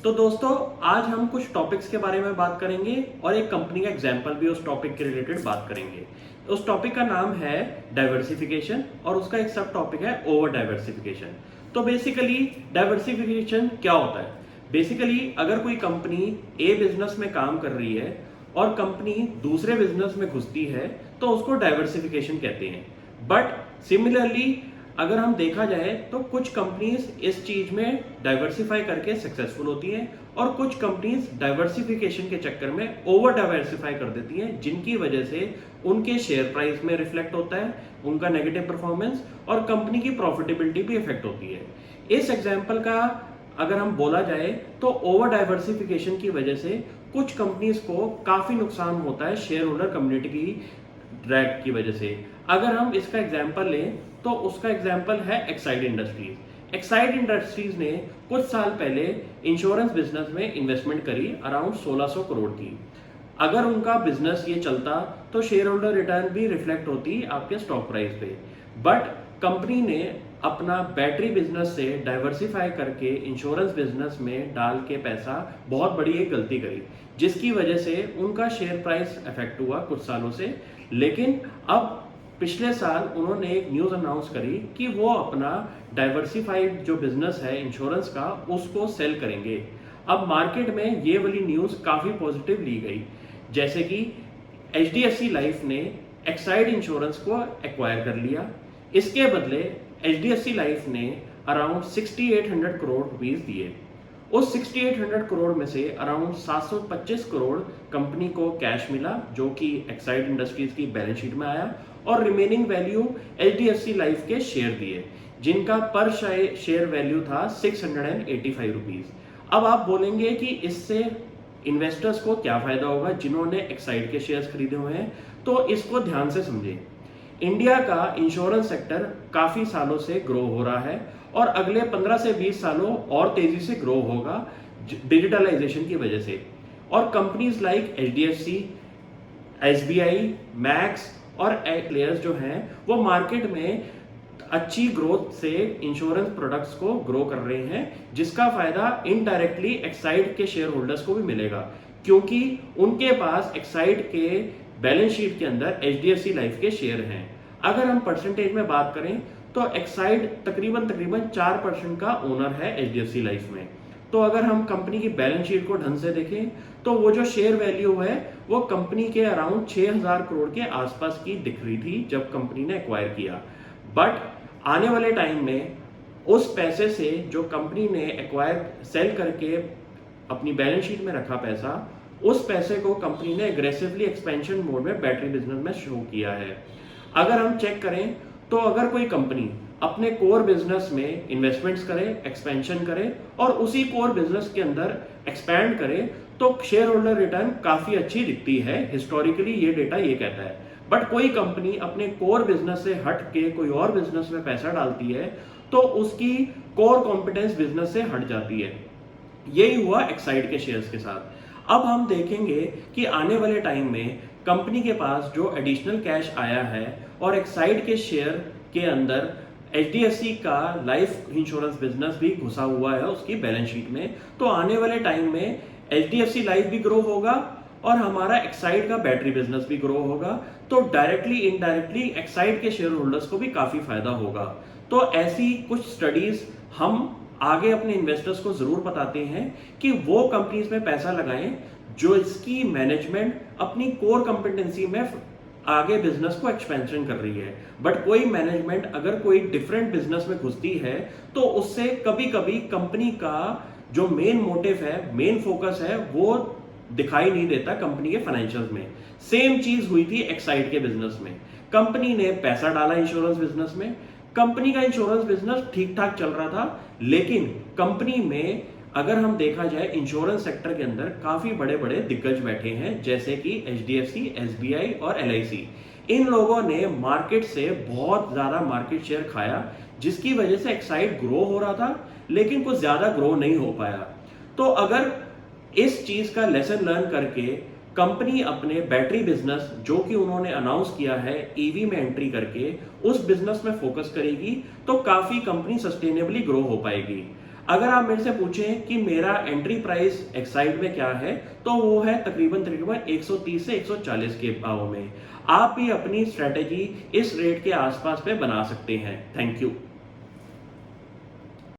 तो दोस्तों आज हम कुछ टॉपिक्स के बारे में बात करेंगे और एक कंपनी का एग्जांपल भी उस टॉपिक के रिलेटेड बात करेंगे। उस टॉपिक का नाम है डाइवर्सिफिकेशन और उसका एक सब टॉपिक है ओवर डाइवर्सिफिकेशन। तो बेसिकली डाइवर्सिफिकेशन क्या होता है? बेसिकली अगर कोई कंपनी ए बिजनेस में काम कर रही है और कंपनी दूसरे बिजनेस में घुसती है तो उसको डाइवर्सिफिकेशन कहते हैं। बट सिमिलरली अगर हम देखा जाए तो कुछ कंपनीज इस चीज में डाइवर्सिफाई करके सक्सेसफुल होती हैं और कुछ कंपनीज डाइवर्सिफिकेशन के चक्कर में ओवर डाइवर्सिफाई कर देती हैं, जिनकी वजह से उनके शेयर प्राइस में रिफ्लेक्ट होता है उनका नेगेटिव परफॉर्मेंस और कंपनी की प्रॉफिटेबिलिटी भी इफेक्ट होती है। इस एग्जाम्पल का अगर हम बोला जाए तो ओवर डाइवर्सिफिकेशन की वजह से कुछ कंपनीज को काफी नुकसान होता है शेयर होल्डर कम्युनिटी की ड्रैग की वजह से। अगर हम इसका एग्जाम्पल लें तो उसका एग्जाम्पल है एक्साइड इंडस्ट्रीज। एक्साइड इंडस्ट्रीज ने कुछ साल पहले इंश्योरेंस बिजनेस में इन्वेस्टमेंट करी अराउंड 1600 करोड़ की। अगर उनका बिजनेस ये चलता तो शेयर होल्डर रिटर्न भी रिफ्लेक्ट होती आपके स्टॉक प्राइस पे। बट कंपनी ने अपना बैटरी बिजनेस से डाइवर्सिफाई करके इंश्योरेंस बिजनेस में डाल के पैसा बहुत बड़ी एक गलती करी, जिसकी वजह से उनका शेयर प्राइस अफेक्ट हुआ कुछ सालों से। लेकिन अब पिछले साल उन्होंने एक न्यूज अनाउंस करी कि वो अपना डाइवर्सिफाइड जो बिजनेस है इंश्योरेंस का उसको सेल करेंगे। अब मार्केट में ये वाली न्यूज काफी पॉजिटिव ली गई, जैसे कि एचडीएफसी लाइफ ने एक्साइड इंश्योरेंस को एक्वायर कर लिया। इसके बदले एचडीएफसी लाइफ ने अराउंड 6800 करोड़ रुपीस दिए। उस 6800 करोड़ में से अराउंड 725 करोड़ कंपनी को कैश मिला जो कि एक्साइड इंडस्ट्रीज की बैलेंस शीट में आया और रिमेनिंग वैल्यू एचडीएफसी लाइफ के शेयर दिए, जिनका पर शेयर वैल्यू था 685 रुपीज। अब आप बोलेंगे कि इससे इन्वेस्टर्स को क्या फायदा होगा जिन्होंने एक्साइड के शेयर्स खरीदे हुए हैं, तो इसको ध्यान से समझें। इंडिया का इंश्योरेंस सेक्टर काफी सालों से ग्रो हो रहा है और अगले 15 से 20 सालों और तेजी से ग्रो होगा डिजिटलाइजेशन की वजह से। और companies like HDFC, SBI, max और प्लेयर्स जो हैं वो मार्केट में अच्छी ग्रोथ से इंश्योरेंस प्रोडक्ट्स को ग्रो कर रहे हैं, जिसका फायदा इनडायरेक्टली एक्साइड के शेयर होल्डर्स को भी मिलेगा, क्योंकि उनके पास एक्साइड के बैलेंस शीट के अंदर एचडीएफसी लाइफ के शेयर हैं। अगर हम परसेंटेज में बात करें तो एक्साइड तकरीबन 4% का ओनर है एचडीएफसी लाइफ में। तो अगर हम कंपनी की बैलेंस शीट को ढंग से देखें तो वो जो शेयर वैल्यू है वो कंपनी के अराउंड 6000 करोड़ के आसपास की दिख रही थी जब कंपनी ने एक्वायर किया। बट आने वाले टाइम में उस पैसे से जो कंपनी ने एक्वायर सेल करके अपनी बैलेंस शीट में रखा पैसा, उस पैसे को कंपनी ने एग्रेसिवली एक्सपेंशन मोड में बैटरी बिजनेस में शो किया है। अगर हम चेक करें तो अगर कोई कंपनी अपने कोर बिजनेस में इन्वेस्टमेंट्स करे, एक्सपेंशन करे और उसी कोर बिजनेस के अंदर एक्सपैंड करे तो शेयर होल्डर रिटर्न काफी अच्छी दिखती है। हिस्टोरिकली ये डेटा ये कहता है। बट कोई कंपनी अपने कोर बिजनेस से हट के कोई और बिजनेस में पैसा डालती है तो उसकी कोर कॉम्पिटेंस बिजनेस से हट जाती है। यही हुआ एक्साइड के शेयर्स के साथ। अब हम देखेंगे कि आने वाले टाइम में कंपनी के पास जो एडिशनल कैश आया है और एक्साइड के शेयर के अंदर एचडीएफसी का लाइफ इंश्योरेंस बिजनेस भी घुसा हुआ है उसकी बैलेंस शीट में, तो आने वाले टाइम में एचडीएफसी लाइफ भी ग्रो होगा और हमारा एक्साइड का बैटरी बिजनेस भी ग्रो होगा। तो डायरेक्टली इनडायरेक्टली एक्साइड के शेयर होल्डर्स को भी काफी फायदा होगा। तो ऐसी कुछ स्टडीज हम आगे अपने इन्वेस्टर्स को जरूर बताते हैं कि वो कंपनीज में पैसा लगाएं जो इसकी मैनेजमेंट अपनी कोर कॉम्पिटेंसी में आगे बिजनेस को एक्सपेंशन कर रही है। बट कोई मैनेजमेंट अगर कोई डिफरेंट बिजनेस में घुसती है तो उससे कभी कभी कंपनी का जो मेन मोटिव है, मेन फोकस है, वो दिखाई नहीं देता कंपनी के फाइनेंशियल्स में। सेम चीज हुई थी एक्साइड के बिजनेस में। कंपनी ने पैसा डाला इंश्योरेंस बिजनेस में, कंपनी का इंश्योरेंस बिजनेस ठीक ठाक चल रहा था, लेकिन कंपनी में अगर हम देखा जाए इंश्योरेंस सेक्टर के अंदर काफी बड़े बड़े दिग्गज बैठे हैं, जैसे कि एचडीएफसी, एसबीआई और एलआईसी। इन लोगों ने मार्केट से बहुत ज्यादा मार्केट शेयर खाया, जिसकी वजह से एक्साइड ग्रो हो रहा था लेकिन कुछ ज्यादा ग्रो नहीं हो पाया। तो अगर इस चीज का लेसन लर्न करके कंपनी अपने बैटरी बिजनेस जो कि उन्होंने अनाउंस किया है ईवी में एंट्री करके उस बिजनेस में फोकस करेगी तो काफी कंपनी सस्टेनेबली ग्रो हो पाएगी। अगर आप मेरे से पूछें कि मेरा एंट्री प्राइस एक्साइड में क्या है, तो वो है तकरीबन तकरीबन 130 से 140 के भाव में। आप भी अपनी स्ट्रेटेजी इस रेट के आसपास पे बना सकते हैं। Thank you.